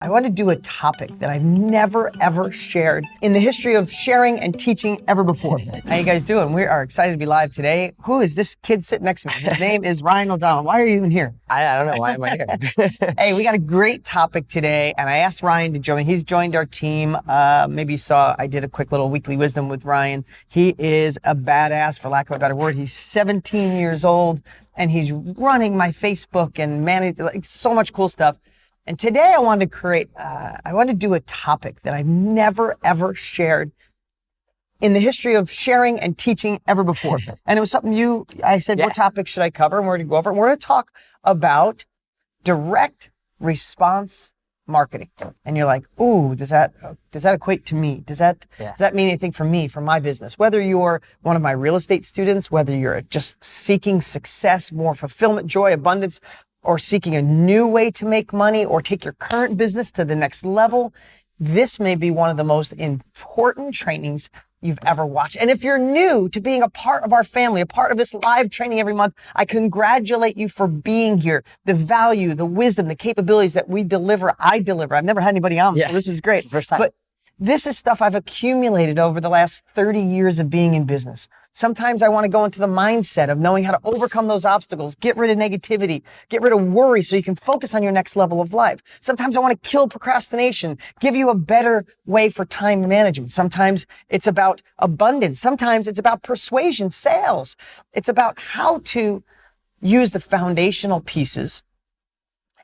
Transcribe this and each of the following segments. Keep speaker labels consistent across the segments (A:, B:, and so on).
A: I want to do a topic that I've never, ever shared in the history of sharing and teaching ever before. How you guys doing? We are excited to be live today. Who is this kid sitting next to me? His name is Ryan O'Donnell. Why are you even here?
B: I don't know. Why am I here?
A: Hey, we got a great topic today, and I asked Ryan to join. He's joined our team. Maybe you saw I did a quick little weekly wisdom with Ryan. He is a badass, for lack of a better word. He's 17 years old, and he's running my Facebook and managing like so much cool stuff. And today I wanted to do a topic that I've never, ever shared in the history of sharing and teaching ever before. And it was something I said, What topic should I cover? And we're going to go over it. And we're going to talk about direct response marketing. And you're like, ooh, does that equate to me? Does that mean anything for me, for my business? Whether you're one of my real estate students, whether you're just seeking success, more fulfillment, joy, abundance, or seeking a new way to make money or take your current business to the next level, this may be one of the most important trainings you've ever watched. And if you're new to being a part of our family, a part of this live training every month, I congratulate you for being here. The value, the wisdom, the capabilities that I deliver. I've never had anybody on, so this is great.
B: First time.
A: But this is stuff I've accumulated over the last 30 years of being in business. Sometimes I want to go into the mindset of knowing how to overcome those obstacles, get rid of negativity, get rid of worry so you can focus on your next level of life. Sometimes I want to kill procrastination, give you a better way for time management. Sometimes it's about abundance. Sometimes it's about persuasion, sales. It's about how to use the foundational pieces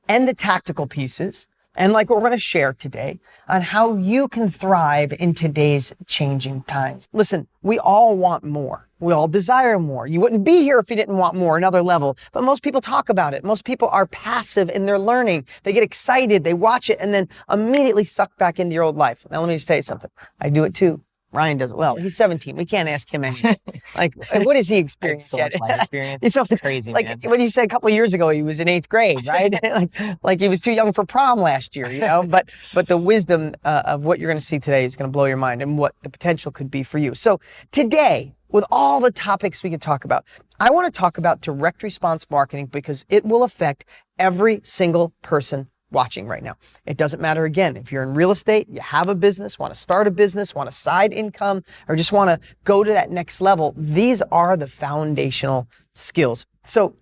A: and the tactical pieces, and like what we're going to share today, on how you can thrive in today's changing times. Listen, we all want more. We all desire more. You wouldn't be here if you didn't want more, another level. But most people talk about it. Most people are passive in their learning. They get excited, they watch it, and then immediately suck back into your old life. Now, let me just tell you something. I do it too. Ryan does it well. He's 17. We can't ask him anything. Like, what has he experienced
B: so
A: yet?
B: much life experience. It's crazy,
A: like,
B: man.
A: When you said a couple of years ago he was in 8th grade, right? like he was too young for prom last year, you know? But the wisdom of what you're going to see today is going to blow your mind and what the potential could be for you. So today, with all the topics we could talk about, I want to talk about direct response marketing because it will affect every single person watching right now. It doesn't matter, again, if you're in real estate, you have a business, want to start a business, want a side income, or just want to go to that next level. These are the foundational skills. So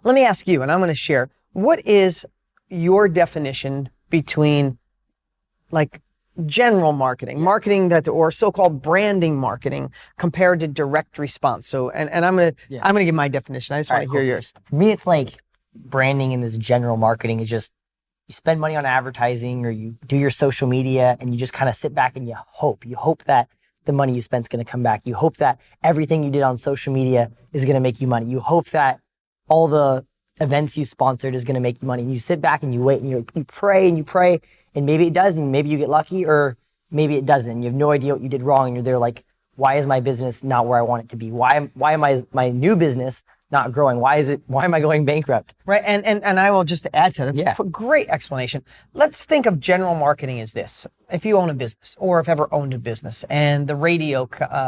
A: let me ask you, and I'm going to share, what is your definition between like general marketing that, or so-called branding marketing compared to direct response? So, and I'm going to give my definition. I just want to hear yours.
B: For me, it's like branding and this general marketing is just, you spend money on advertising or you do your social media and you just kind of sit back and you hope that the money you spend is going to come back. You hope that everything you did on social media is going to make you money. You hope that all the events you sponsored is going to make you money. And you sit back and you wait and you pray and maybe it does and maybe you get lucky or maybe it doesn't. You have no idea what you did wrong and you're there like, why is my business not where I want it to be? Why am my new business not growing? Why am I going bankrupt?
A: Right, and I will just add to that. That's a great explanation. Let's think of general marketing as this. If you own a business or have ever owned a business and the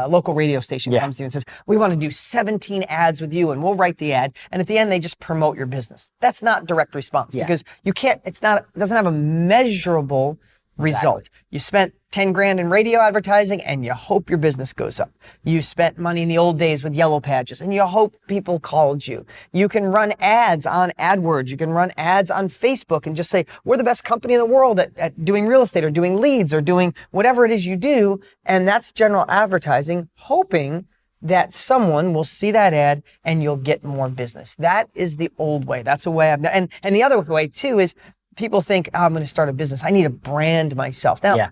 A: local radio station comes to you and says, we want to do 17 ads with you and we'll write the ad. And at the end, they just promote your business. That's not direct response because it doesn't have a measurable result. You spent 10 grand in radio advertising and you hope your business goes up. You spent money in the old days with yellow pages and you hope people called you. You can run ads on AdWords. You can run ads on Facebook and just say, we're the best company in the world at doing real estate or doing leads or doing whatever it is you do. And that's general advertising, hoping that someone will see that ad and you'll get more business. That is the old way. That's a way and the other way too is people think, I'm going to start a business. I need to brand myself. Now,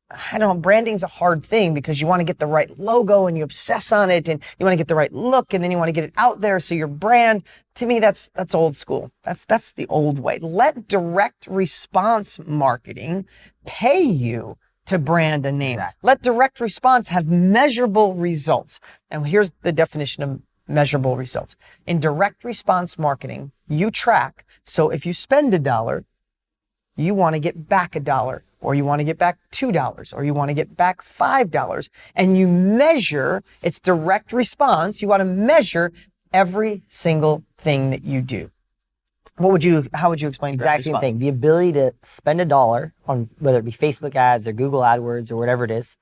A: I don't know, branding's a hard thing because you want to get the right logo and you obsess on it and you want to get the right look and then you want to get it out there. So your brand, to me, that's old school. That's the old way. Let direct response marketing pay you to brand a name. Exactly. Let direct response have measurable results. And here's the definition of measurable results. In direct response marketing, you track. So if you spend $1, you want to get back $1, or you want to get back $2, or you want to get back $5, and you measure its direct response. You want to measure every single thing that you do. How would you explain
B: Exact
A: direct
B: same
A: response?
B: thing. The ability to spend $1 on whether it be Facebook ads or Google AdWords or whatever it is,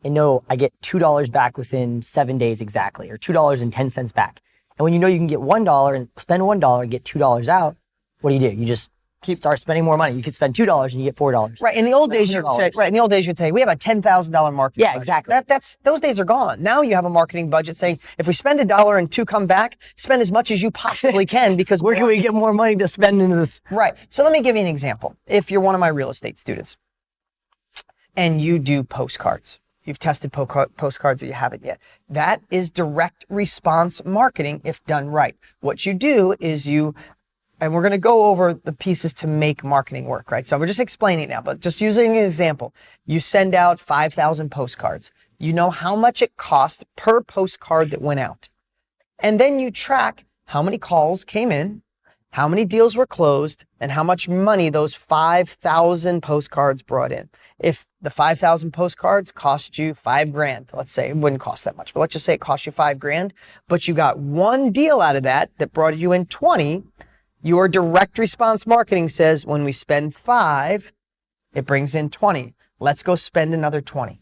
B: and know I get $2 back within 7 days exactly, or $2.10 back. And when you know you can get $1 and spend $1 and get $2 out, what do? You just start spending more money. You could spend $2 and you get $4.
A: Right. In the old days, you'd say, we have a $10,000 marketing
B: Yeah,
A: budget.
B: exactly.
A: Those days are gone. Now you have a marketing budget saying, if we spend $1 and 2 come back, spend as much as you possibly can, because
B: Where can we get more money to spend into this?
A: Right. So let me give you an example. If you're one of my real estate students and you do postcards, you've tested postcards or you haven't yet, that is direct response marketing if done right. What you do is and we're going to go over the pieces to make marketing work, right? So we're just explaining now, but just using an example. You send out 5,000 postcards. You know how much it cost per postcard that went out. And then you track how many calls came in, how many deals were closed, and how much money those 5,000 postcards brought in. If the 5,000 postcards cost you $5,000, let's say it wouldn't cost that much, but let's just say it cost you $5,000, but you got one deal out of that brought you in 20. Your direct response marketing says, when we spend 5, it brings in 20. Let's go spend another 20.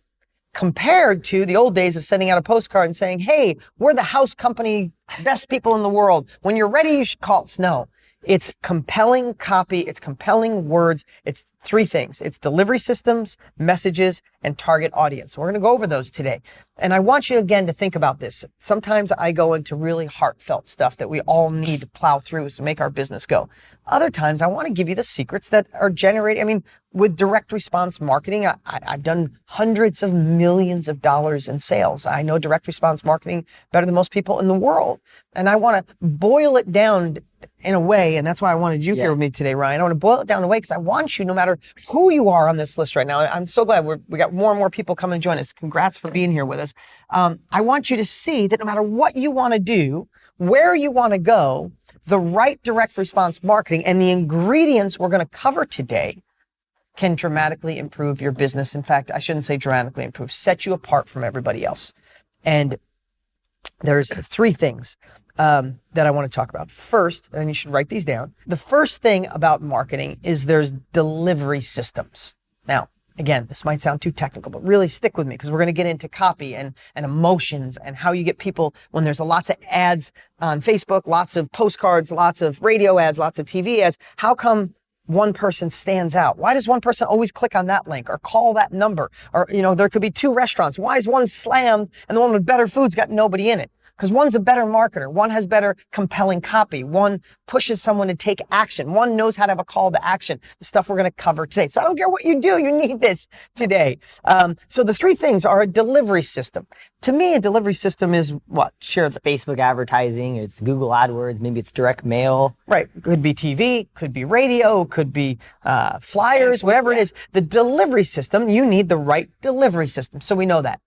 A: Compared to the old days of sending out a postcard and saying, hey, we're the house company, best people in the world. When you're ready, you should call us. No, it's compelling copy. It's compelling words. It's 3 things. It's delivery systems, messages, and target audience. We're going to go over those today. And I want you again to think about this. Sometimes I go into really heartfelt stuff that we all need to plow through to make our business go. Other times I want to give you the secrets that are generating. With direct response marketing, I've done hundreds of millions of dollars in sales. I know direct response marketing better than most people in the world. And I want to boil it down in a way, and that's why I wanted you here with me today, Ryan. I want to boil it down in a way because I want you, no matter who you are on this list right now, I'm so glad we got more and more people coming to join us. Congrats for being here with us. I want you to see that no matter what you want to do, where you want to go, the right direct response marketing and the ingredients we're going to cover today can dramatically improve your business. In fact, I shouldn't say dramatically improve, set you apart from everybody else. And there's 3 things that I want to talk about. First, and you should write these down. The first thing about marketing is there's delivery systems. Now, again, this might sound too technical, but really stick with me because we're going to get into copy and emotions and how you get people when there's lots of ads on Facebook, lots of postcards, lots of radio ads, lots of TV ads. How come one person stands out? Why does one person always click on that link or call that number? Or, there could be 2 restaurants. Why is one slammed and the one with better food's got nobody in it? Because one's a better marketer. One has better compelling copy. One pushes someone to take action. One knows how to have a call to action, the stuff we're going to cover today. So I don't care what you do, you need this today. So the 3 things are a delivery system. To me, a delivery system is what? Share
B: It's Facebook advertising, it's Google AdWords, maybe it's direct mail.
A: Right. Could be TV, could be radio, could be flyers, whatever it is. The delivery system, you need the right delivery system. So we know that.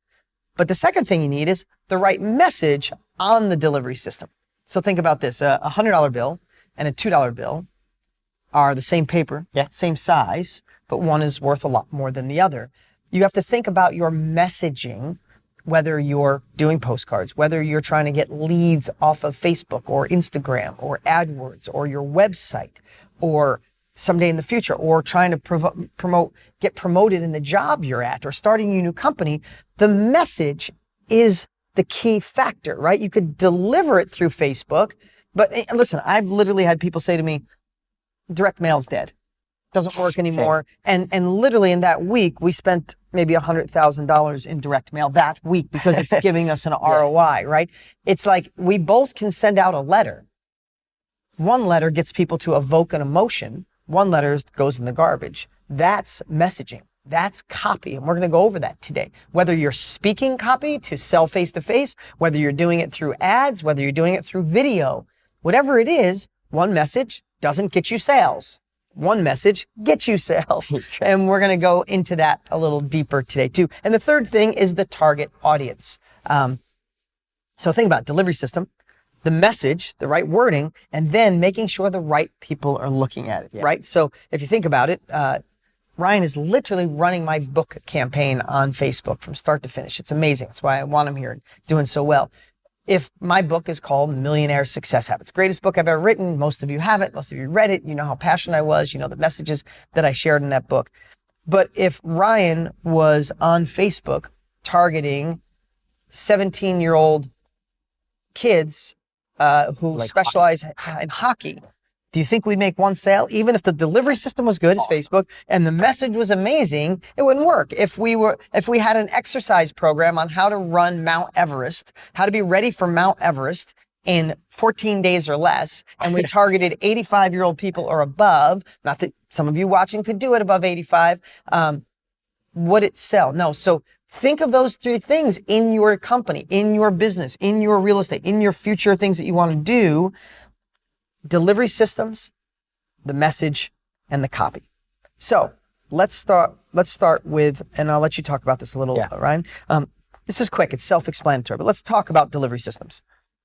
A: But the second thing you need is the right message on the delivery system. So think about this. A $100 bill and a $2 bill are the same paper, same size, but one is worth a lot more than the other. You have to think about your messaging, whether you're doing postcards, whether you're trying to get leads off of Facebook or Instagram or AdWords or your website or someday in the future, or trying to get promoted in the job you're at, or starting a new company. The message is the key factor, right? You could deliver it through Facebook, but listen, I've literally had people say to me, direct mail's dead. Doesn't work anymore. And literally in that week, we spent maybe $100,000 in direct mail that week because it's giving us an ROI, right? It's like we both can send out a letter. One letter gets people to evoke an emotion. One letter goes in the garbage. That's messaging. That's copy. And we're going to go over that today. Whether you're speaking copy to sell face-to-face, whether you're doing it through ads, whether you're doing it through video, whatever it is, one message doesn't get you sales. One message gets you sales. And we're going to go into that a little deeper today too. And the third thing is the target audience. So think about delivery system, the message, the right wording, and then making sure the right people are looking at it, right? So if you think about it, Ryan is literally running my book campaign on Facebook from start to finish. It's amazing. That's why I want him here. He's doing so well. if my book is called Millionaire Success Habits, greatest book I've ever written, most of you have it, most of you read it, you know how passionate I was, you know the messages that I shared in that book. But if Ryan was on Facebook targeting 17-year-old kids who specialize in hockey, do you think we'd make one sale? Even if the delivery system was good as Facebook and the message was amazing, it wouldn't work. If we had an exercise program on how to run Mount Everest, how to be ready for Mount Everest in 14 days or less, and we targeted 85-year-old people or above, not that some of you watching could do it above 85, would it sell? No. So think of those three things in your company, in your business, in your real estate, in your future things that you want to do. Delivery systems, the message, and the copy. So let's start with, and I'll let you talk about this a little, Ryan. This is quick, it's self-explanatory, but let's talk about delivery systems.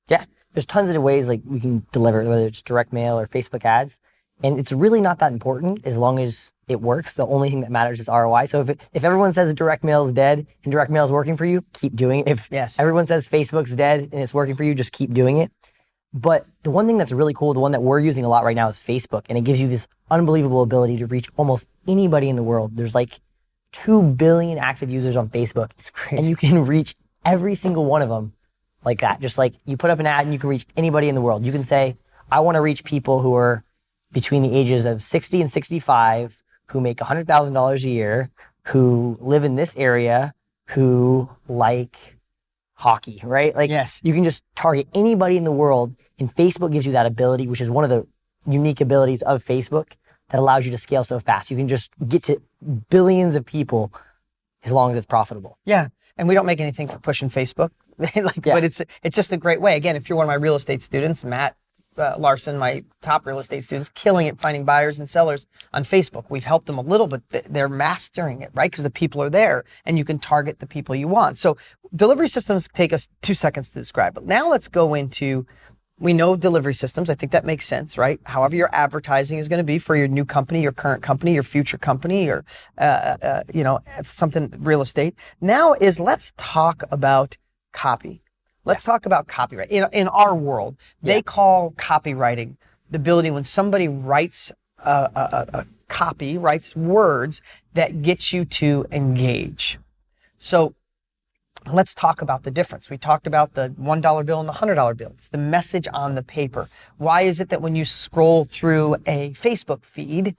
B: Yeah, there's tons of ways like we can deliver, whether it's direct mail or Facebook ads. And it's really not that important as long as it works. The only thing that matters is ROI. So if everyone says direct mail is dead and direct mail is working for you, keep doing it. If everyone says Facebook's dead and it's working for you, just keep doing it. But the one thing that's really cool, the one that we're using a lot right now is Facebook. And it gives you this unbelievable ability to reach almost anybody in the world. There's like 2 billion active users on Facebook.
A: It's crazy.
B: And you can reach every single one of them like that. Just like you put up an ad and you can reach anybody in the world. You can say, I want to reach people who are between the ages of 60 and 65, who make $100,000 a year, who live in this area, who like hockey, right? Like you can just target anybody in the world, and Facebook gives you that ability, which is one of the unique abilities of Facebook that allows you to scale so fast. You can just get to billions of people as long as it's profitable.
A: Yeah, and we don't make anything for pushing Facebook, but it's just a great way. Again, if you're one of my real estate students, Matt Larson, my top real estate students, killing it finding buyers and sellers on Facebook. We've helped them a little, but they're mastering it, right? Because the people are there and you can target the people you want. So delivery systems take us 2 seconds to describe. But now let's go into, we know delivery systems. I think that makes sense, right? However your advertising is going to be for your new company, your current company, your future company, or something real estate. Now let's talk about copy. Let's talk about copyright. In our world, they call copywriting the ability when somebody writes a copy, writes words that get you to engage. So let's talk about the difference. We talked about the $1 bill and the $100 bill. It's the message on the paper. Why is it that when you scroll through a Facebook feed,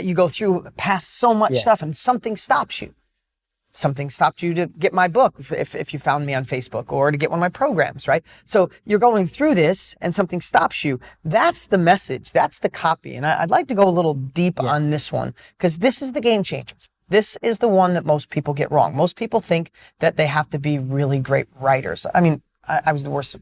A: you go through past so much stuff and something stops you? Something stopped you to get my book if you found me on Facebook, or to get one of my programs, right? So you're going through this and something stops you. That's the message. That's the copy. And I'd like to go a little deep on this one, because this is the game changer. This is the one that most people get wrong. Most people think that they have to be really great writers. I mean, I was the worst.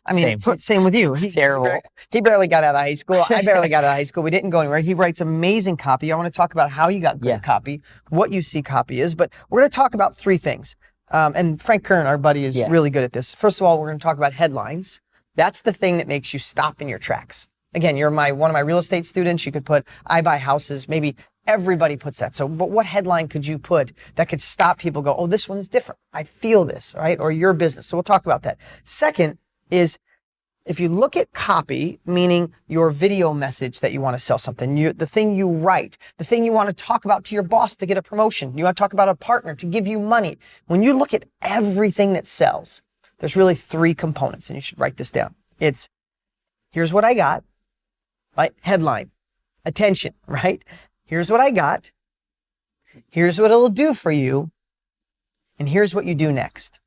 A: I mean, same with you.
B: Terrible.
A: He barely got out of high school. I barely got out of high school. We didn't go anywhere. He writes amazing copy. I want to talk about how you got good at copy, what you see copy is, but we're going to talk about 3 things. And Frank Kern, our buddy, is really good at this. First of all, we're going to talk about headlines. That's the thing that makes you stop in your tracks. Again, you're one of my real estate students. You could put, I buy houses. Maybe everybody puts that. So, but what headline could you put that could stop people go, oh, this one's different. I feel this, right? Or your business. So we'll talk about that. Second is, if you look at copy, meaning your video message that you want to sell something, the thing you write, the thing you want to talk about to your boss to get a promotion, you want to talk about a partner to give you money. When you look at everything that sells, there's really 3 components, and you should write this down. It's, here's what I got, right? Headline, attention, right? Here's what I got. Here's what it'll do for you. And here's what you do next.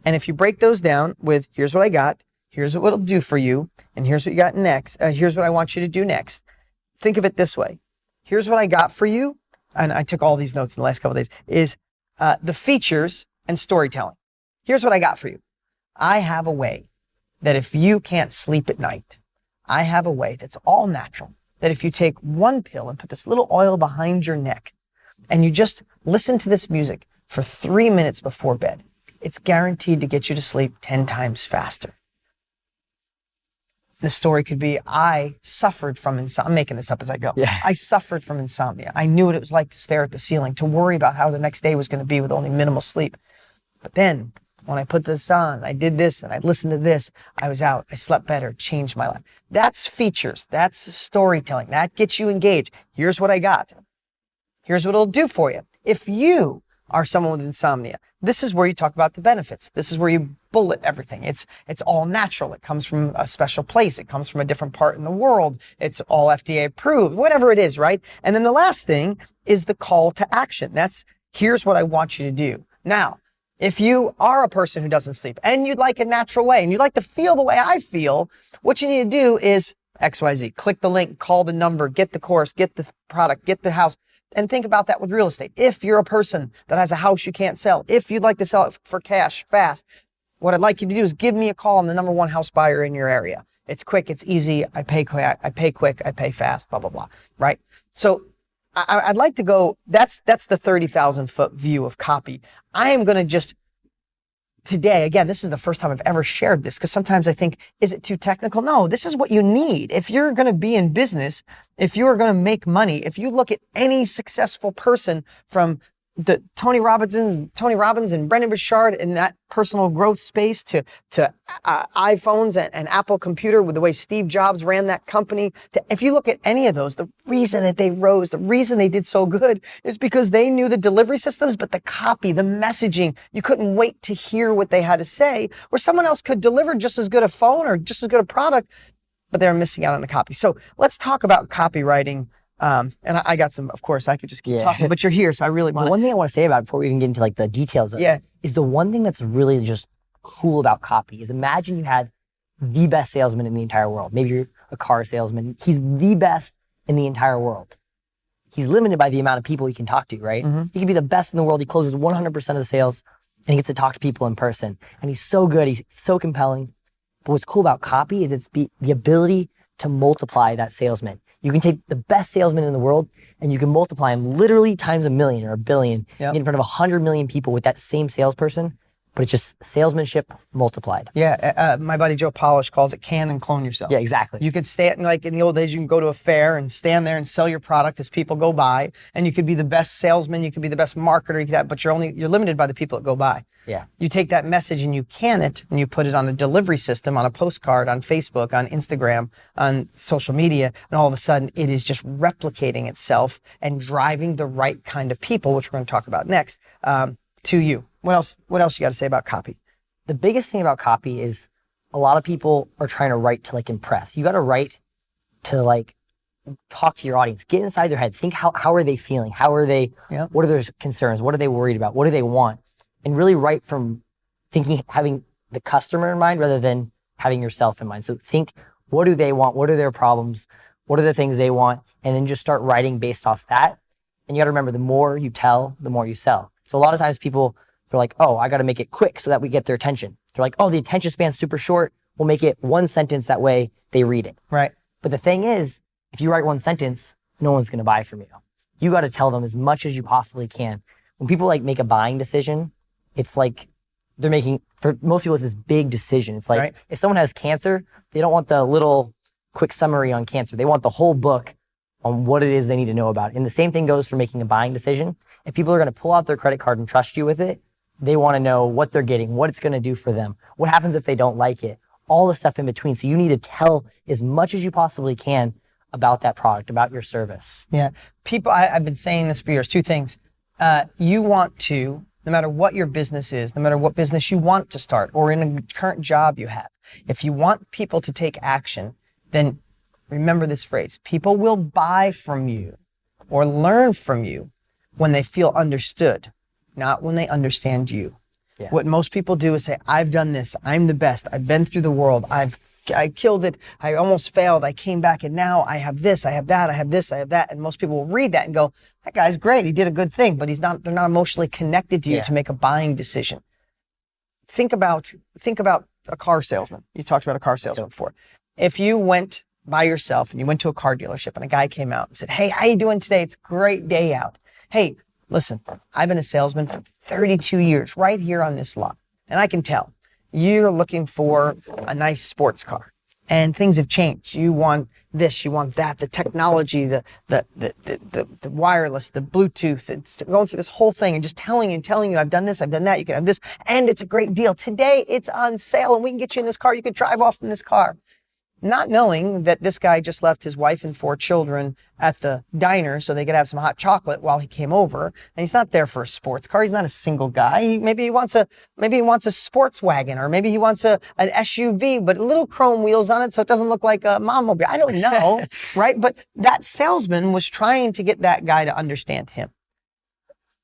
A: And if you break those down with, here's what I got, here's what it'll do for you, and here's what you got next, here's what I want you to do next. Think of it this way. Here's what I got for you, and I took all these notes in the last couple of days, is the features and storytelling. Here's what I got for you. I have a way that if you can't sleep at night, I have a way that's all natural, that if you take one pill and put this little oil behind your neck, and you just listen to this music for 3 minutes before bed, it's guaranteed to get you to sleep 10 times faster. The story could be, I suffered from insomnia. I'm making this up as I go. I suffered from insomnia. I knew what it was like to stare at the ceiling, to worry about how the next day was going to be with only minimal sleep. But then when I put this on, I did this and I listened to this, I was out, I slept better, changed my life. That's features. That's storytelling. That gets you engaged. Here's what I got. Here's what it'll do for you. If you are someone with insomnia, this is where you talk about the benefits. This is where you bullet everything. It's all natural. It comes from a special place. It comes from a different part in the world. It's all FDA approved, whatever it is, right? And then the last thing is the call to action. That's, here's what I want you to do. Now, if you are a person who doesn't sleep and you'd like a natural way and you'd like to feel the way I feel, what you need to do is XYZ. Click the link, call the number, get the course, get the product, get the house. And think about that with real estate. If you're a person that has a house you can't sell, if you'd like to sell it for cash fast, what I'd like you to do is give me a call. I'm the number one house buyer in your area. It's quick, it's easy, I pay quick, I pay fast, blah, blah, blah, right? So I'd like to go, that's the 30,000 foot view of copy. I am going to just today, again, this is the first time I've ever shared this because sometimes I think, is it too technical? No, this is what you need. If you're going to be in business, if you're going to make money, if you look at any successful person from the Tony Robbins and Brendan Burchard in that personal growth space to iPhones and Apple Computer with the way Steve Jobs ran that company. If you look at any of those, the reason that they rose, the reason they did so good is because they knew the delivery systems, but the copy, the messaging, you couldn't wait to hear what they had to say, where someone else could deliver just as good a phone or just as good a product, but they were missing out on the copy. So let's talk about copywriting. And I got some, of course, I could just keep talking, but you're here, so I really want
B: to. One thing I want to say about it before we even get into like the details of it, is the one thing that's really just cool about copy is imagine you had the best salesman in the entire world. Maybe you're a car salesman. He's the best in the entire world. He's limited by the amount of people he can talk to, right? Mm-hmm. He can be the best in the world. He closes 100% of the sales and he gets to talk to people in person. And he's so good. He's so compelling. But what's cool about copy is it's the ability to multiply that salesman. You can take the best salesman in the world and you can multiply him literally times 1,000,000 or 1,000,000,000 in front of 100 million people with that same salesperson, but it's just salesmanship multiplied.
A: Yeah, my buddy Joe Polish calls it can and clone yourself.
B: Yeah, exactly.
A: You could stand, like in the old days, you can go to a fair and stand there and sell your product as people go by, and you could be the best salesman, you could be the best marketer, you could have, but you're limited by the people that go by.
B: Yeah.
A: You take that message and you can it and you put it on a delivery system, on a postcard, on Facebook, on Instagram, on social media, and all of a sudden it is just replicating itself and driving the right kind of people, which we're going to talk about next, to you. What else you got to say about copy?
B: The biggest thing about copy is a lot of people are trying to write to like impress. You got to write to like talk to your audience, get inside their head, think how are they feeling? How are they, what are their concerns? What are they worried about? What do they want? And really write from thinking, having the customer in mind rather than having yourself in mind. So think, what do they want? What are their problems? What are the things they want? And then just start writing based off that. And you got to remember, the more you tell, the more you sell. So a lot of times people, they're like, oh, I got to make it quick so that we get their attention. They're like, oh, the attention span's super short. We'll make it one sentence. That way they read it.
A: Right.
B: But the thing is, if you write one sentence, no one's going to buy from you. You got to tell them as much as you possibly can. When people like make a buying decision, it's like they're making, for most people, it's this big decision. It's like, if someone has cancer, they don't want the little quick summary on cancer. They want the whole book on what it is they need to know about it. And the same thing goes for making a buying decision. If people are going to pull out their credit card and trust you with it, they want to know what they're getting, what it's going to do for them, what happens if they don't like it, all the stuff in between. So you need to tell as much as you possibly can about that product, about your service.
A: Yeah. People, I've been saying this for years, two things. You want to, no matter what your business is, no matter what business you want to start or in a current job you have, if you want people to take action, then remember this phrase: people will buy from you or learn from you when they feel understood, not when they understand you. Yeah. What most people do is say, I've done this, I'm the best, I've been through the world, I killed it, I almost failed, I came back, and now I have this, I have that, I have this, I have that. And most people will read that and go, that guy's great, he did a good thing, but they're not emotionally connected to you to make a buying decision. Think about a car salesman. You talked about a car salesman before. If you went by yourself and you went to a car dealership and a guy came out and said, hey, how you doing today? It's a great day out. Hey, listen, I've been a salesman for 32 years right here on this lot. And I can tell you're looking for a nice sports car. And things have changed. You want this, you want that, the technology, the wireless, the Bluetooth. It's going through this whole thing and just telling you, I've done this, I've done that, you can have this, and it's a great deal. Today, it's on sale, and we can get you in this car. You could drive off in this car. Not knowing that this guy just left his wife and 4 children at the diner so they could have some hot chocolate while he came over. And he's not there for a sports car. He's not a single guy. Maybe he wants a sports wagon, or maybe he wants an SUV, but little chrome wheels on it so it doesn't look like a mom-mobile. I don't know, right? But that salesman was trying to get that guy to understand him.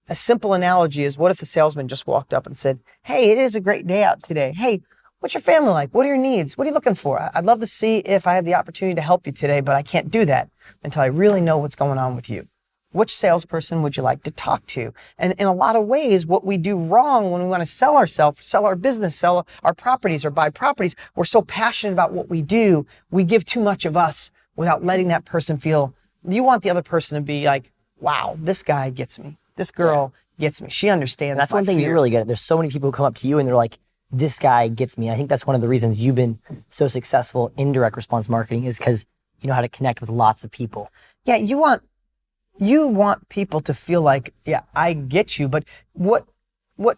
A: A simple analogy is, what if the salesman just walked up and said, hey, it is a great day out today. Hey, what's your family like? What are your needs? What are you looking for? I'd love to see if I have the opportunity to help you today, but I can't do that until I really know what's going on with you. Which salesperson would you like to talk to? And in a lot of ways, what we do wrong when we want to sell ourselves, sell our business, sell our properties, or buy properties, we're so passionate about what we do, we give too much of us without letting that person feel. You want the other person to be like, wow, this guy gets me. This girl gets me. She understands.
B: And that's one thing you're really good at. There's so many people who come up to you and they're like, this guy gets me. I think that's one of the reasons you've been so successful in direct response marketing, is because you know how to connect with lots of people.
A: Yeah, you want people to feel like, yeah, I get you. But what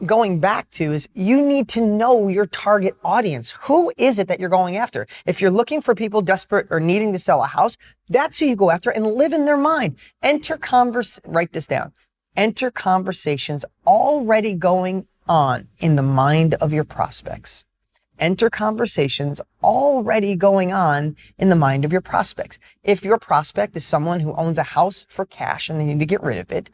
A: going back to is, you need to know your target audience. Who is it that you're going after? If you're looking for people desperate or needing to sell a house, that's who you go after and live in their mind. Write this down. Enter conversations already going on in the mind of your prospects. Enter conversations already going on in the mind of your prospects. If your prospect is someone who owns a house for cash and they need to get rid of it,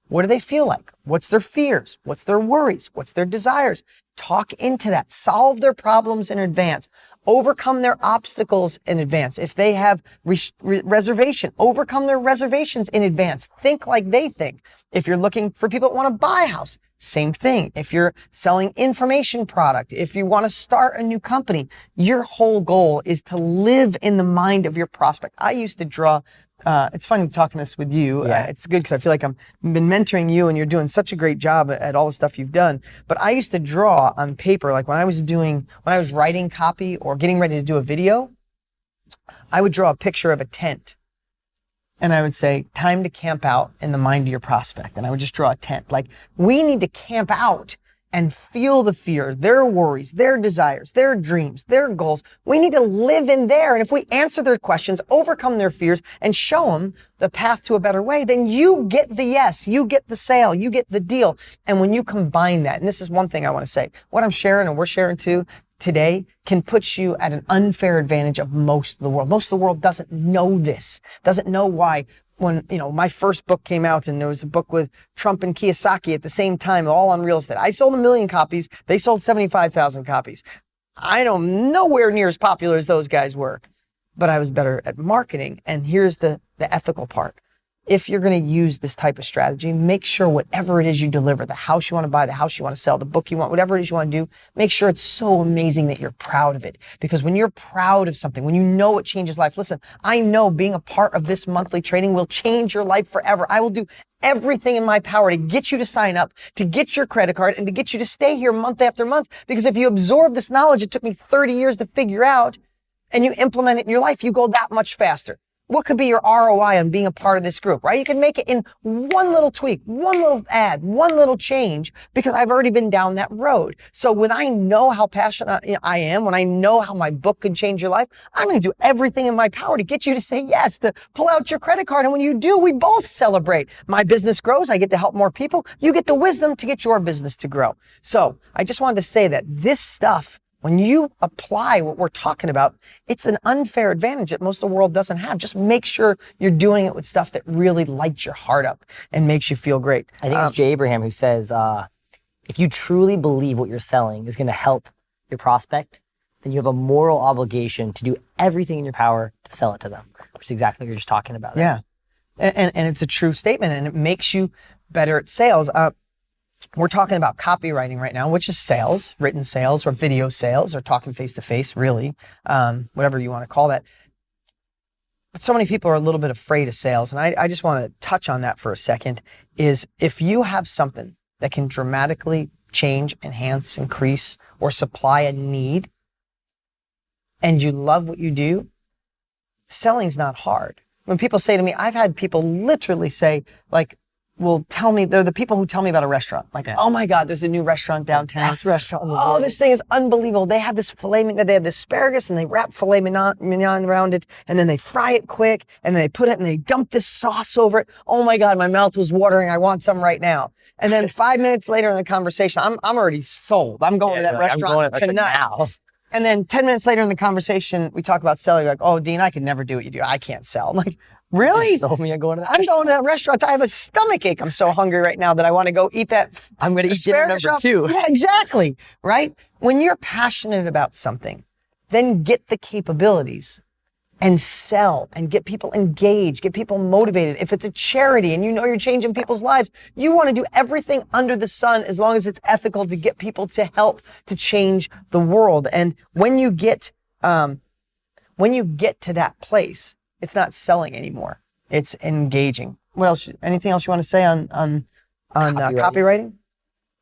A: what do they feel like? What's their fears? What's their worries? What's their desires? Talk into that. Solve their problems in advance. Overcome their obstacles in advance. If they have reservation, overcome their reservations in advance. Think like they think. If you're looking for people that want to buy a house, same thing. If you're selling information product, if you want to start a new company, your whole goal is to live in the mind of your prospect. I used to draw, it's funny talking this with you.
B: Yeah.
A: It's good because I feel like I've been mentoring you and you're doing such a great job at all the stuff you've done. But I used to draw on paper, like when I was writing copy or getting ready to do a video, I would draw a picture of a tent. And I would say, time to camp out in the mind of your prospect. And I would just draw a tent. Like, we need to camp out and feel the fear, their worries, their desires, their dreams, their goals. We need to live in there. And if we answer their questions, overcome their fears, and show them the path to a better way, then you get the yes, you get the sale, you get the deal. And when you combine that, and this is one thing I want to say, what I'm sharing and we're sharing too today can put you at an unfair advantage of most of the world. Most of the world doesn't know this, doesn't know why. When, my first book came out and there was a book with Trump and Kiyosaki at the same time, all on real estate. I sold 1 million copies. They sold 75,000 copies. I don't nowhere near as popular as those guys were, but I was better at marketing. And here's the ethical part. If you're going to use this type of strategy, make sure whatever it is you deliver, the house you want to buy, the house you want to sell, the book you want, whatever it is you want to do, make sure it's so amazing that you're proud of it. Because when you're proud of something, when you know it changes life, listen, I know being a part of this monthly training will change your life forever. I will do everything in my power to get you to sign up, to get your credit card, and to get you to stay here month after month. Because if you absorb this knowledge, it took me 30 years to figure out, and you implement it in your life, you go that much faster. What could be your ROI on being a part of this group, right? You can make it in one little tweak, one little ad, one little change, because I've already been down that road. So when I know how passionate I am, when I know how my book could change your life, I'm going to do everything in my power to get you to say yes, to pull out your credit card. And when you do, we both celebrate. My business grows. I get to help more people. You get the wisdom to get your business to grow. So I just wanted to say that this stuff, when you apply what we're talking about, it's an unfair advantage that most of the world doesn't have. Just make sure you're doing it with stuff that really lights your heart up and makes you feel great.
B: I think it's Jay Abraham who says, if you truly believe what you're selling is going to help your prospect, then you have a moral obligation to do everything in your power to sell it to them, which is exactly what you're just talking about.
A: Yeah. And it's a true statement, and it makes you better at sales. We're talking about copywriting right now, which is sales, written sales or video sales or talking face-to-face, really, whatever you want to call that. But so many people are a little bit afraid of sales. And I just want to touch on that for a second, is if you have something that can dramatically change, enhance, increase, or supply a need, and you love what you do, selling's not hard. When people say to me, I've had people literally say, like, will tell me, they're the people who tell me about a restaurant. Like, oh my God, there's a new restaurant downtown.
B: Best restaurant in the
A: Oh,
B: world.
A: this thing is unbelievable. They have this they have this asparagus and they wrap filet mignon around it and then they fry it quick and then they put it and they dump this sauce over it. Oh my God, my mouth was watering. I want some right now. And then 5 minutes later in the conversation, I'm already sold. I'm going to that restaurant tonight.
B: Now.
A: And then 10 minutes later in the conversation, we talk about selling. Like, oh, Dean, I could never do what you do. I can't sell. I'm like, really?
B: You sold me on going to that
A: I'm going to that restaurant. I have a stomach ache. I'm so hungry right now that I want to go eat that.
B: I'm going to eat dinner number 2.
A: Yeah, exactly. Right? When you're passionate about something, then get the capabilities and sell and get people engaged, get people motivated. If it's a charity and you know you're changing people's lives, you want to do everything under the sun as long as it's ethical to get people to help to change the world. And when you get to that place, it's not selling anymore. It's engaging. What else? Anything else you want to say on copywriting?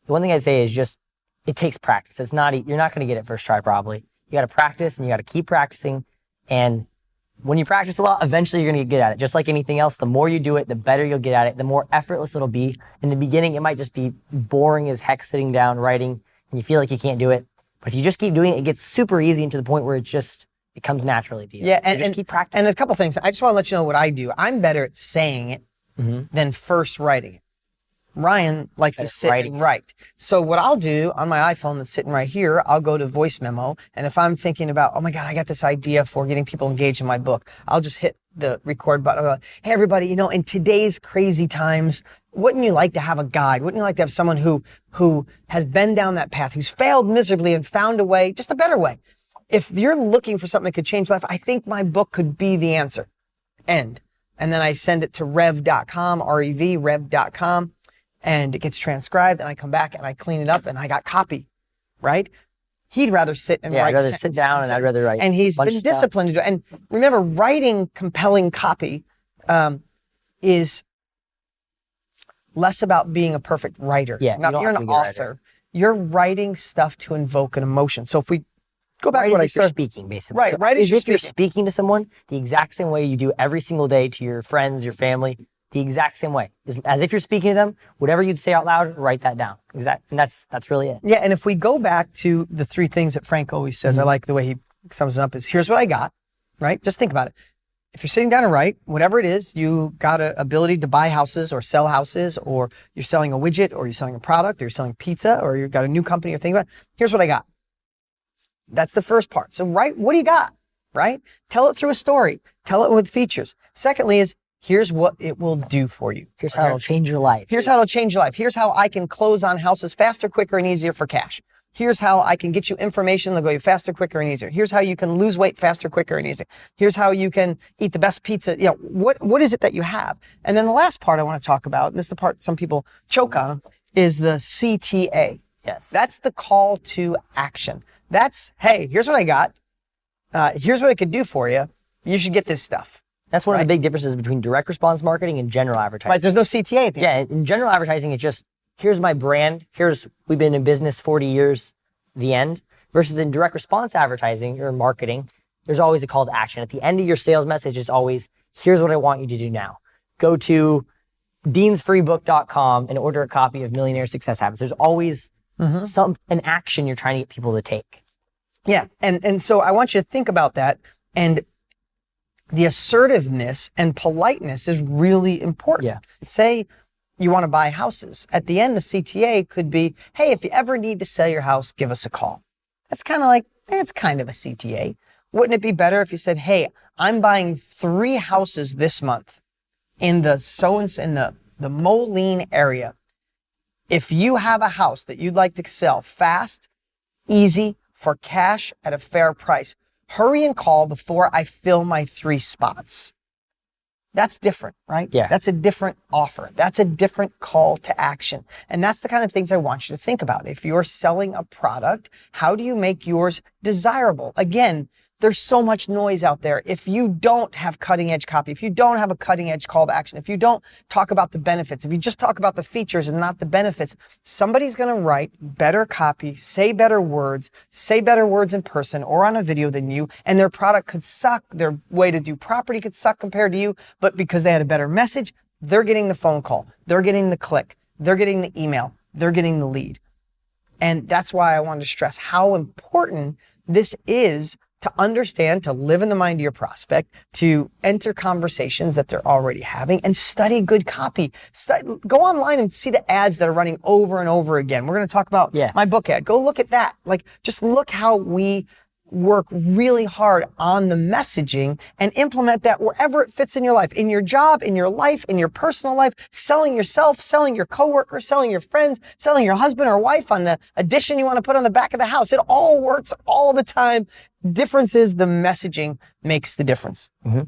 B: The one thing I'd say is just, it takes practice. It's not, you're not going to get it first try probably. You got to practice and you got to keep practicing. And when you practice a lot, eventually you're going to get good at it. Just like anything else, the more you do it, the better you'll get at it, the more effortless it'll be. In the beginning, it might just be boring as heck sitting down, writing, and you feel like you can't do it. But if you just keep doing it, it gets super easy and to the point where it comes naturally to you.
A: Yeah,
B: and just keep practicing.
A: And a couple things. I just want to let you know what I do. I'm better at saying it than first writing it. Ryan likes to sit and write. So what I'll do on my iPhone that's sitting right here, I'll go to voice memo. And if I'm thinking about, oh my God, I got this idea for getting people engaged in my book, I'll just hit the record button. I'll go, hey, everybody, in today's crazy times, wouldn't you like to have a guide? Wouldn't you like to have someone who has been down that path, who's failed miserably and found a way, just a better way? If you're looking for something that could change life, I think my book could be the answer. End. And then I send it to rev.com, R-E-V, rev.com. And it gets transcribed, and I come back and I clean it up, and I got copy, right? He'd rather sit and write.
B: I'd rather sit down and I'd rather write.
A: And he's been disciplined to do it. And remember, writing compelling copy is less about being a perfect writer.
B: Yeah,
A: now, if you're an author, you're writing stuff to invoke an emotion. So if we go back to what I said,
B: you're speaking, basically.
A: Right,
B: so
A: right.
B: If you're speaking to someone the exact same way you do every single day to your friends, your family, the exact same way. As if you're speaking to them, whatever you'd say out loud, write that down. And that's really it.
A: Yeah, and if we go back to the 3 things that Frank always says, I like the way he sums it up, is here's what I got, right? Just think about it. If you're sitting down to write, whatever it is, you got an ability to buy houses or sell houses, or you're selling a widget, or you're selling a product, or you're selling pizza, or you've got a new company you're thinking about. Here's what I got. That's the first part. So write, what do you got, right? Tell it through a story. Tell it with features. Secondly is, here's what it will do for you.
B: Here's how it'll change your life.
A: Here's how it'll change your life. Here's how I can close on houses faster, quicker, and easier for cash. Here's how I can get you information that'll go you faster, quicker, and easier. Here's how you can lose weight faster, quicker, and easier. Here's how you can eat the best pizza. What is it that you have? And then the last part I want to talk about, and this is the part some people choke on, is the CTA.
B: Yes.
A: That's the call to action. That's, hey, here's what I got. Here's what it could do for you. You should get this stuff.
B: That's one of the big differences between direct response marketing and general advertising.
A: Right, there's no CTA at the end.
B: Yeah, in general advertising, it's just, here's my brand, we've been in business 40 years, the end. Versus in direct response advertising or marketing, there's always a call to action. At the end of your sales message is always, here's what I want you to do now. Go to deansfreebook.com and order a copy of Millionaire Success Habits. There's always an action you're trying to get people to take.
A: Yeah, and so I want you to think about that, and the assertiveness and politeness is really important.
B: Yeah.
A: Say you want to buy houses. At the end, the CTA could be, hey, if you ever need to sell your house, give us a call. That's kind of like, it's kind of a CTA. Wouldn't it be better if you said, hey, I'm buying 3 houses this month in the Moline area. If you have a house that you'd like to sell fast, easy, for cash at a fair price, hurry and call before I fill my 3 spots. That's different, right?
B: Yeah.
A: That's a different offer. That's a different call to action. And that's the kind of things I want you to think about. If you're selling a product, how do you make yours desirable? Again, There's so much noise out there. If you don't have cutting edge copy, if you don't have a cutting edge call to action, if you don't talk about the benefits, if you just talk about the features and not the benefits, somebody's going to write better copy, say better words in person or on a video than you, and their product could suck. Their way to do property could suck compared to you, but because they had a better message, they're getting the phone call, they're getting the click, they're getting the email, they're getting the lead. And that's why I wanted to stress how important this is to understand, to live in the mind of your prospect, to enter conversations that they're already having, and study good copy. Go online and see the ads that are running over and over again. We're going to talk about my book ad. Go look at that. Like, just look how we work really hard on the messaging and implement that wherever it fits in your life, in your job, in your life, in your personal life, selling yourself, selling your coworkers, selling your friends, selling your husband or wife on the addition you want to put on the back of the house. It all works all the time. Difference is the messaging makes the difference.
B: Mm-hmm.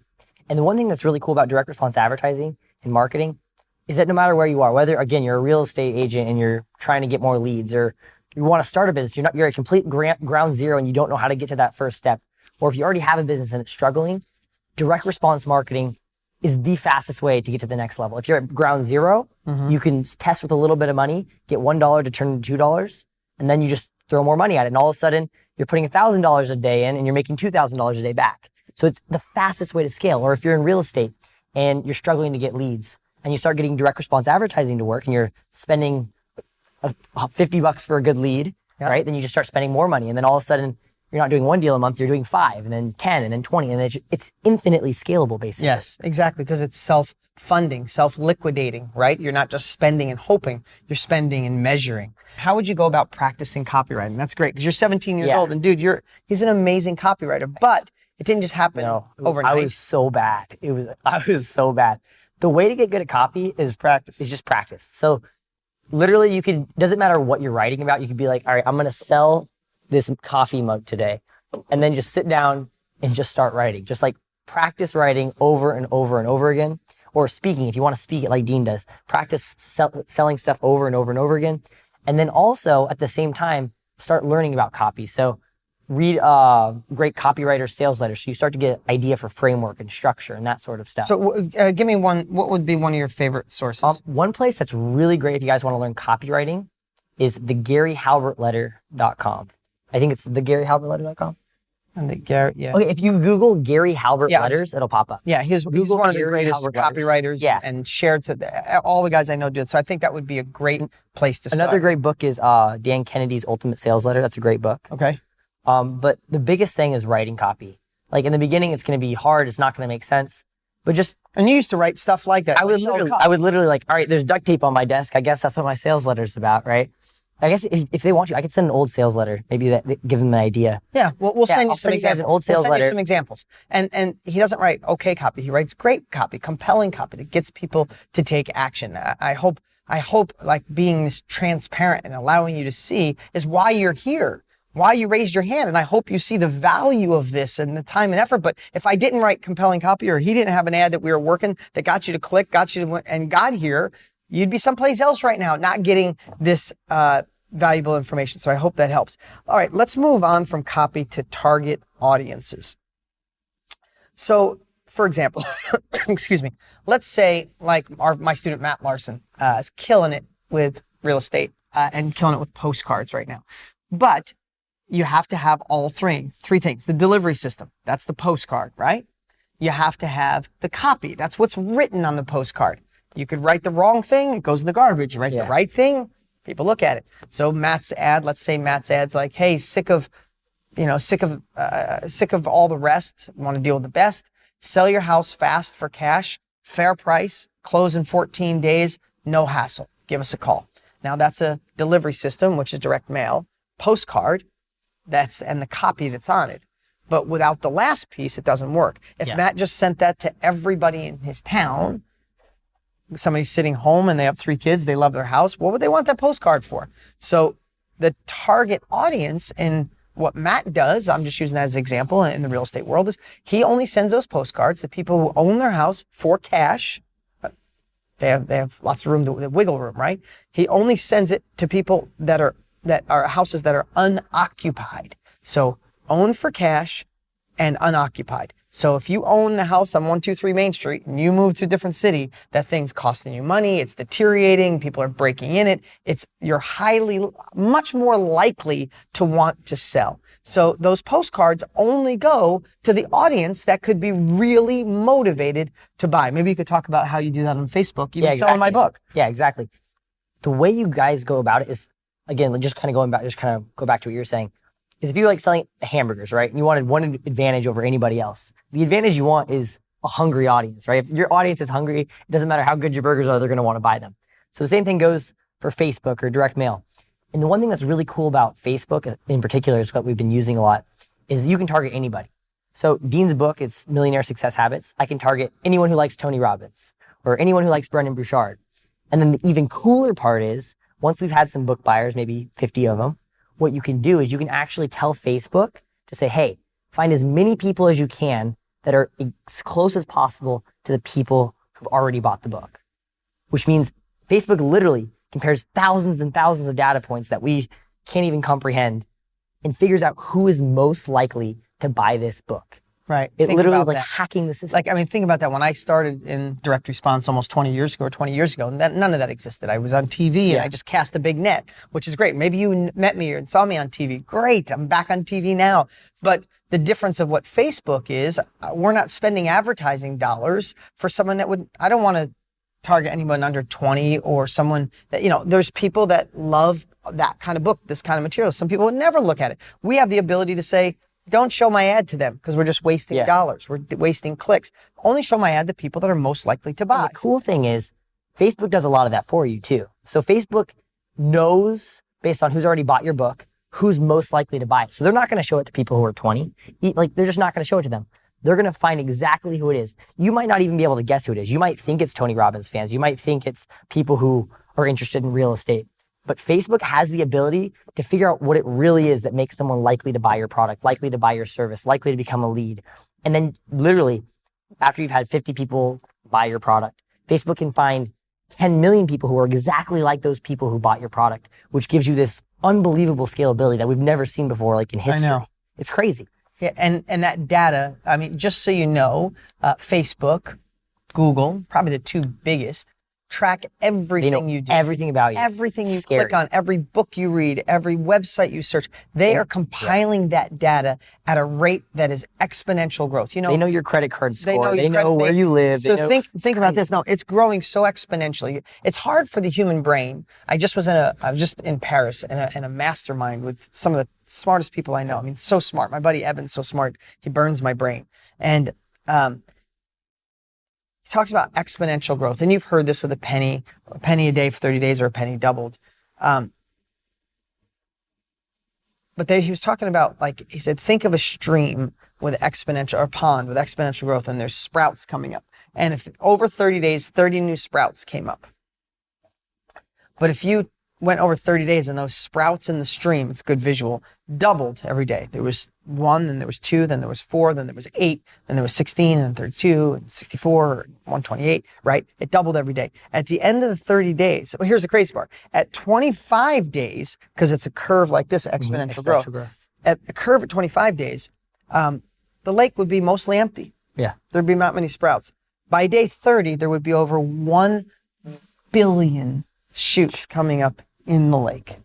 B: And the one thing that's really cool about direct response advertising and marketing is that no matter where you are, whether, again, you're a real estate agent and you're trying to get more leads, or you want to start a business, you're a complete ground zero and you don't know how to get to that first step, or if you already have a business and it's struggling, direct response marketing is the fastest way to get to the next level. If you're at ground zero, you can test with a little bit of money, get $1 to turn into $2, and then you just throw more money at it. And all of a sudden, you're putting $1,000 a day in and you're making $2,000 a day back. So it's the fastest way to scale. Or if you're in real estate and you're struggling to get leads and you start getting direct response advertising to work and you're spending $50 for a good lead, right? Then you just start spending more money. And then all of a sudden, you're not doing 1 deal a month, you're doing 5, and then 10, and then 20. And it's infinitely scalable, basically.
A: Yes, exactly. Because it's self-funding, self-liquidating, right? You're not just spending and hoping, you're spending and measuring. How would you go about practicing copywriting? That's great, because you're 17 years old, and dude, he's an amazing copywriter, but it didn't just happen overnight.
B: I was so bad. I was so bad. The way to get good at copy is
A: practice.
B: Is just practice. So literally, doesn't matter what you're writing about, you could be like, all right, I'm going to sell this coffee mug today. And then just sit down and just start writing. Just like practice writing over and over and over again. Or speaking, if you want to speak it like Dean does. Practice selling stuff over and over and over again. And then also, at the same time, start learning about copy. So read great copywriter sales letters. So you start to get an idea for framework and structure and that sort of stuff.
A: So give me one, what would be one of your favorite sources?
B: One place that's really great if you guys want to learn copywriting is thegaryhalbertletter.com. I think it's thegaryhalbertletter.com.
A: And Gary,
B: Okay, if you Google Gary Halbert letters, it'll pop up.
A: Yeah, he's one of the greatest copywriters and shared to all the guys I know do it. So I think that would be a great place to start.
B: Another great book is Dan Kennedy's Ultimate Sales Letter. That's a great book.
A: Okay.
B: But the biggest thing is writing copy. Like in the beginning, it's going to be hard. It's not going to make sense. But and
A: you used to write stuff like that.
B: I would literally like, all right, there's duct tape on my desk. I guess that's what my sales letter's about, right? I guess if they want you, I could send an old sales letter. Maybe give them an idea.
A: Yeah, we'll send you some examples.
B: An old sales letter.
A: Some examples. And he doesn't write okay copy. He writes great copy, compelling copy that gets people to take action. I hope like being this transparent and allowing you to see is why you're here, why you raised your hand. And I hope you see the value of this and the time and effort. But if I didn't write compelling copy, or he didn't have an ad that we were working that got you to click, and got here, you'd be someplace else right now, not getting this valuable information. So I hope that helps. All right, let's move on from copy to target audiences. So, for example, excuse me, let's say like my student Matt Larson is killing it with real estate and killing it with postcards right now. But you have to have all three things. The delivery system, that's the postcard, right? You have to have the copy. That's what's written on the postcard. You could write the wrong thing, it goes in the garbage. You write the right thing, people look at it. So Matt's ad, let's say Matt's ad's like, hey, sick of all the rest, want to deal with the best, sell your house fast for cash, fair price, close in 14 days, no hassle, give us a call. Now that's a delivery system, which is direct mail. Postcard, and the copy that's on it. But without the last piece, it doesn't work. If Matt just sent that to everybody in his town, somebody's sitting home and they have 3 kids, they love their house, what would they want that postcard for? So the target audience and what Matt does, I'm just using that as an example in the real estate world, is he only sends those postcards to people who own their house for cash. They have lots of room, wiggle room, right? He only sends it to people that are houses that are unoccupied. So own for cash and unoccupied. So if you own a house on 123 Main Street and you move to a different city, that thing's costing you money, it's deteriorating, people are breaking in it, you're much more likely to want to sell. So those postcards only go to the audience that could be really motivated to buy. Maybe you could talk about how you do that on Facebook, even selling my book.
B: Yeah, exactly. The way you guys go about it is, again, just kind of go back to what you were saying, is if you like selling hamburgers, right? And you wanted one advantage over anybody else. The advantage you want is a hungry audience, right? If your audience is hungry, it doesn't matter how good your burgers are, they're going to want to buy them. So the same thing goes for Facebook or direct mail. And the one thing that's really cool about Facebook in particular is what we've been using a lot, is you can target anybody. So Dean's book, it's Millionaire Success Habits. I can target anyone who likes Tony Robbins or anyone who likes Brendon Burchard. And then the even cooler part is, once we've had some book buyers, maybe 50 of them, what you can do is you can actually tell Facebook to say, hey, find as many people as you can that are as close as possible to the people who've already bought the book. Which means Facebook literally compares thousands and thousands of data points that we can't even comprehend and figures out who is most likely to buy this book.
A: Right.
B: It literally is like hacking the system.
A: Think about that. When I started in direct response almost 20 years ago, none of that existed. I was on TV and I just cast a big net, which is great. Maybe you met me and saw me on TV. Great. I'm back on TV now. But the difference of what Facebook is, we're not spending advertising dollars for someone I don't want to target anyone under 20 or someone that, there's people that love that kind of book, this kind of material. Some people would never look at it. We have the ability to say, don't show my ad to them because we're just wasting dollars. We're wasting clicks. Only show my ad to people that are most likely to buy.
B: And the cool thing is Facebook does a lot of that for you too. So Facebook knows, based on who's already bought your book, who's most likely to buy it. So they're not going to show it to people who are 20. They're just not going to show it to them. They're going to find exactly who it is. You might not even be able to guess who it is. You might think it's Tony Robbins fans. You might think it's people who are interested in real estate. But Facebook has the ability to figure out what it really is that makes someone likely to buy your product, likely to buy your service, likely to become a lead. And then literally, after you've had 50 people buy your product, Facebook can find 10 million people who are exactly like those people who bought your product, which gives you this unbelievable scalability that we've never seen before, like in history.
A: I know.
B: It's crazy.
A: Yeah, and that data, just so you know, Facebook, Google, probably the two biggest, track everything you do.
B: Everything about you.
A: Everything you click on, every book you read, every website you search. They are compiling that data at a rate that is exponential growth. They
B: know your credit card score. They know where you live.
A: So think about this. No, it's growing so exponentially. It's hard for the human brain. I was just in Paris in a mastermind with some of the smartest people I know. So smart. My buddy Evan's so smart. He burns my brain. And talks about exponential growth. And you've heard this with a penny a day for 30 days or a penny doubled. But he was talking about, he said, think of a stream with exponential, or pond with exponential growth, and there's sprouts coming up. And if over 30 days, 30 new sprouts came up. But if you went over 30 days and those sprouts in the stream, it's a good visual, doubled every day. There was 1, then there was 2, then there was 4, then there was 8, then there was 16, and 32, and 64, and 128, right? It doubled every day. At the end of the 30 days, well, here's the crazy part. At 25 days, because it's a curve like this, exponential growth. At a curve at 25 days, the lake would be mostly empty.
B: Yeah.
A: There'd be not many sprouts. By day 30, there would be over 1 billion shoots coming up in the lake,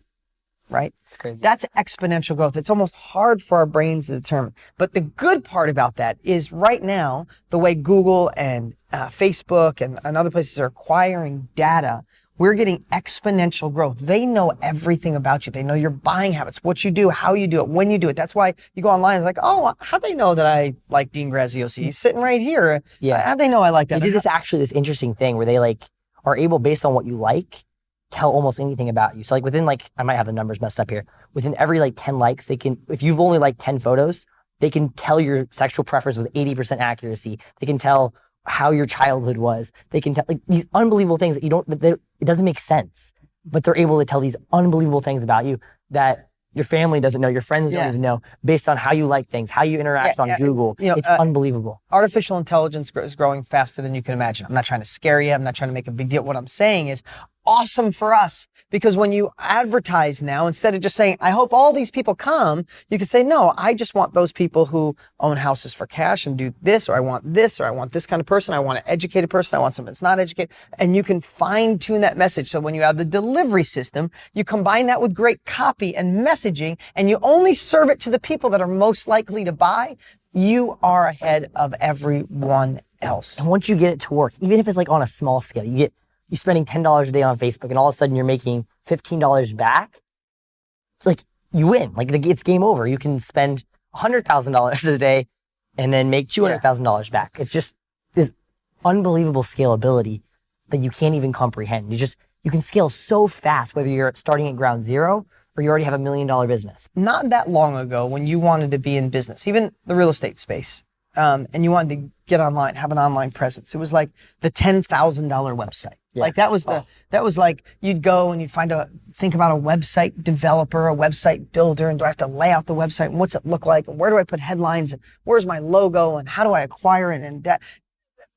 A: right?
B: It's crazy.
A: That's exponential growth. It's almost hard for our brains to determine. But the good part about that is right now, the way Google and Facebook and other places are acquiring data, we're getting exponential growth. They know everything about you. They know your buying habits, what you do, how you do it, when you do it. That's why you go online, it's like, oh, how'd they know that I like Dean Graziosi? He's sitting right here.
B: Yeah.
A: How'd they know I like that?
B: They did this interesting thing where they are able, based on what you like, tell almost anything about you. So within I might have the numbers messed up here. Within every 10 likes, they can, if you've only liked 10 photos, they can tell your sexual preference with 80% accuracy. They can tell how your childhood was. They can tell these unbelievable things that it doesn't make sense, but they're able to tell these unbelievable things about you that your family doesn't know, your friends don't even know, based on how you like things, how you interact on Google. It's unbelievable.
A: Artificial intelligence is growing faster than you can imagine. I'm not trying to scare you. I'm not trying to make a big deal. What I'm saying is awesome for us because when you advertise now, instead of just saying, I hope all these people come, you can say, no, I just want those people who own houses for cash and do this, or I want this, or I want this kind of person. I want an educated person. I want someone that's not educated. And you can fine tune that message. So when you have the delivery system, you combine that with great copy and messaging, and you only serve it to the people that are most likely to buy. You are ahead of everyone else.
B: And once you get it to work, even if it's like on a small scale, you're spending $10 a day on Facebook and all of a sudden you're making $15 back, it's like you win. Like it's game over. You can spend $100,000 a day and then make $200,000 back. It's just this unbelievable scalability that you can't even comprehend. You can scale so fast, whether you're starting at ground zero or you already have $1 million business.
A: Not that long ago when you wanted to be in business, even the real estate space, and you wanted to get online, have an online presence, it was like the $10,000 website. Yeah. Like that was like you'd go and you'd think about a website developer, a website builder, and do I have to lay out the website and what's it look like and where do I put headlines and where's my logo and how do I acquire it? And that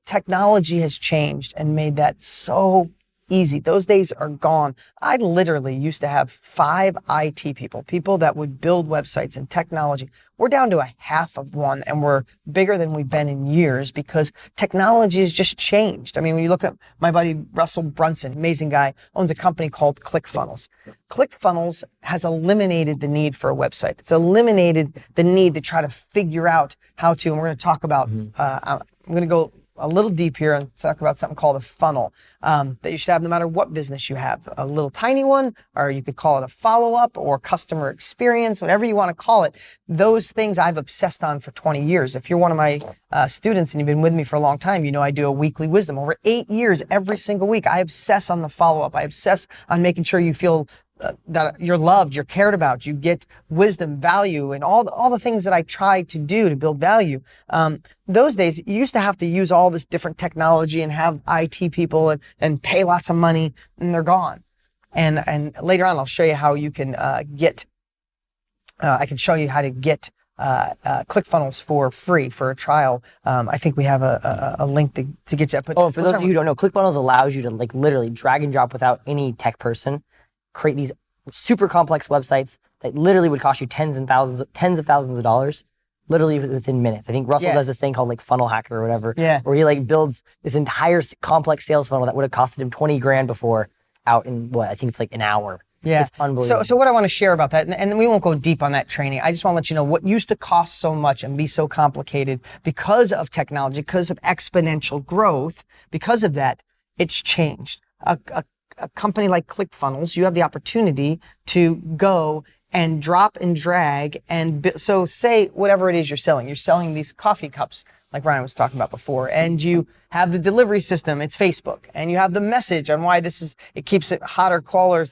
A: technology has changed and made that so easy. Those days are gone. I literally used to have 5 IT people that would build websites and technology. We're down to a half of one, and we're bigger than we've been in years because technology has just changed. I mean, when you look at my buddy Russell Brunson, amazing guy, owns a company called ClickFunnels. ClickFunnels has eliminated the need for a website. It's eliminated the need to try to figure out how to, and we're going to talk about, I'm going to go a little deep here and talk about something called a funnel that you should have no matter what business you have. A little tiny one, or you could call it a follow-up or customer experience, whatever you want to call it. Those things I've obsessed on for 20 years. If you're one of my students and you've been with me for a long time, you know I do a weekly wisdom. Over 8 years, every single week, I obsess on the follow-up. I obsess on making sure you feel that you're loved, you're cared about, you get wisdom, value, and all the things that I try to do to build value. Those days, you used to have to use all this different technology and have IT people and pay lots of money, and they're gone. And later on, I'll show you how you can I can show you how to get ClickFunnels for free for a trial. I think we have a link to get you that.
B: But for those of you who don't know, ClickFunnels allows you to like literally drag and drop without any tech person, create these super complex websites that literally would cost you tens of thousands of dollars, literally within minutes. I think Russell does this thing called like Funnel Hacker or whatever, where he like builds this entire complex sales funnel that would have costed him 20 grand before out in I think it's like an hour.
A: Yeah.
B: It's unbelievable.
A: So what I want to share about that, and we won't go deep on that training. I just want to let you know what used to cost so much and be so complicated because of technology, because of exponential growth, because of that, it's changed. A company like ClickFunnels, you have the opportunity to go and drop and drag so say whatever it is you're selling. You're selling these coffee cups like Ryan was talking about before, and you have the delivery system, it's Facebook, and you have the message on why it keeps it hotter, cooler,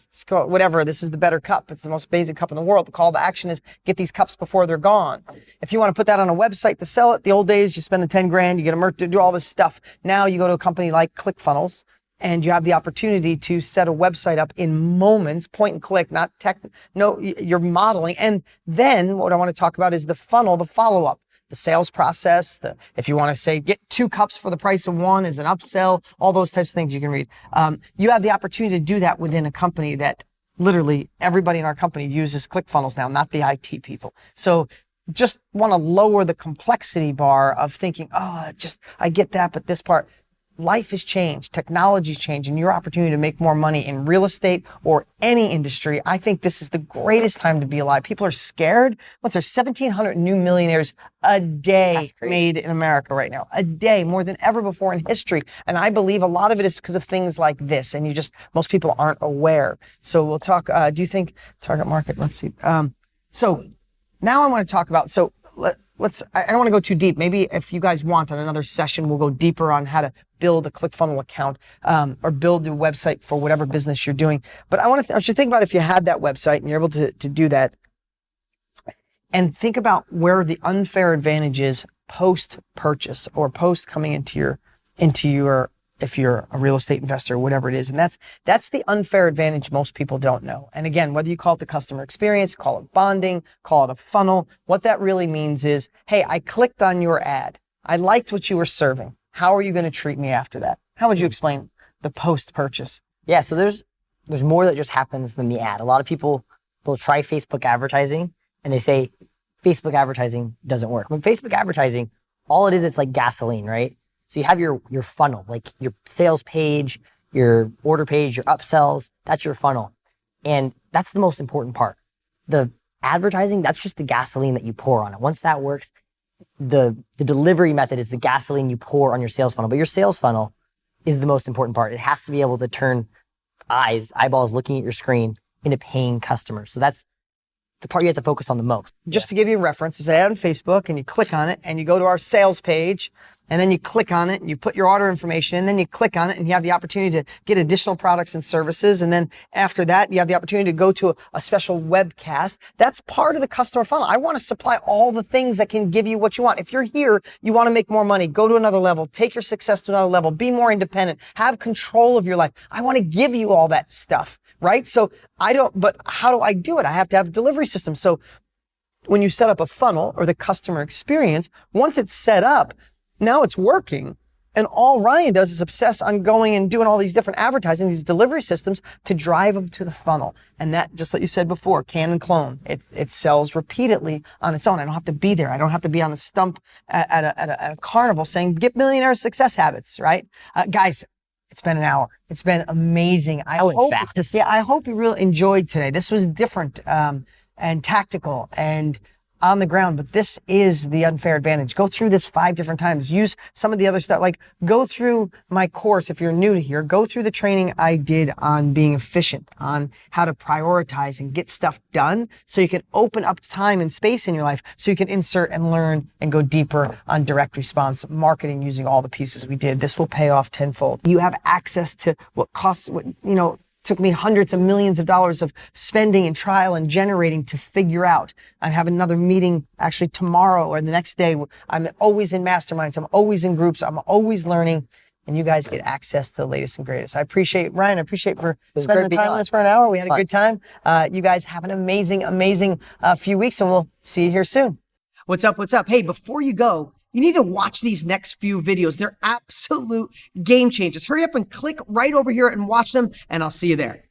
A: whatever, this is the better cup, it's the most basic cup in the world. The call to action is get these cups before they're gone. If you want to put that on a website to sell it, the old days, you spend the 10 grand, you get a merch to do all this stuff. Now you go to a company like ClickFunnels, and you have the opportunity to set a website up in moments, point and click, not tech. No, you're modeling. And then what I want to talk about is the funnel, the follow-up, the sales process. If you want to say get 2 cups for the price of 1 as an upsell, all those types of things you can read. You have the opportunity to do that within a company that literally everybody in our company uses ClickFunnels now, not the IT people. So just want to lower the complexity bar of thinking, I get that, but this part. Life has changed, technology's changed, and your opportunity to make more money in real estate or any industry, I think this is the greatest time to be alive. People are scared. There's 1,700 new millionaires a day made in America right now. A day, more than ever before in history. And I believe a lot of it is because of things like this, and most people aren't aware. So we'll talk, do you think, target market, let's see. So now I want to talk about, I don't want to go too deep. Maybe if you guys want on another session, we'll go deeper on how to build a ClickFunnels account or build a website for whatever business you're doing. But I want you to think about if you had that website and you're able to do that, and think about where the unfair advantage is post-purchase or post coming into your if you're a real estate investor or whatever it is. And that's the unfair advantage most people don't know. And again, whether you call it the customer experience, call it bonding, call it a funnel, what that really means is, hey, I clicked on your ad. I liked what you were serving. How are you going to treat me after that? How would you explain the post-purchase?
B: Yeah, so there's there's more that just happens than the ad. A lot of people, they'll try Facebook advertising and they say Facebook advertising doesn't work. When Facebook advertising, all it is, it's like gasoline, right? So you have your funnel, like your sales page, your order page, your upsells, that's your funnel. And that's the most important part. The advertising, that's just the gasoline that you pour on it. Once that works, the delivery method is the gasoline you pour on your sales funnel. But your sales funnel is the most important part. It has to be able to turn eyeballs looking at your screen into paying customers. So that's the part you have to focus on the most.
A: Just to give you a reference, it's an ad on Facebook and you click on it and you go to our sales page and then you click on it and you put your order information and then you click on it and you have the opportunity to get additional products and services. And then after that, you have the opportunity to go to a special webcast. That's part of the customer funnel. I want to supply all the things that can give you what you want. If you're here, you want to make more money, go to another level, take your success to another level, be more independent, have control of your life. I want to give you all that stuff. Right? So but how do I do it? I have to have a delivery system. So when you set up a funnel or the customer experience, once it's set up, now it's working. And all Ryan does is obsess on going and doing all these different advertising, these delivery systems to drive them to the funnel. And that, just like you said before, can and clone. It sells repeatedly on its own. I don't have to be there. I don't have to be on a stump at a carnival saying, get millionaire success habits, right? Guys, it's been an hour. It's been amazing. I hope you really enjoyed today. This was different and tactical and on the ground, but this is the Unfair Advantage. Go through this 5 different times. Use some of the other stuff, like go through my course if you're new to here. Go through the training I did on being efficient, on how to prioritize and get stuff done so you can open up time and space in your life so you can insert and learn and go deeper on direct response marketing using all the pieces we did. This will pay off tenfold. You have access to what took me hundreds of millions of dollars of spending and trial and generating to figure out. I have another meeting actually tomorrow or the next day. I'm always in masterminds. I'm always in groups. I'm always learning. And you guys get access to the latest and greatest. I appreciate, Ryan, for spending the time with us for an hour. We had a good time. You guys have an amazing, amazing few weeks, and we'll see you here soon. What's up? Hey, before you go, you need to watch these next few videos. They're absolute game changers. Hurry up and click right over here and watch them, and I'll see you there.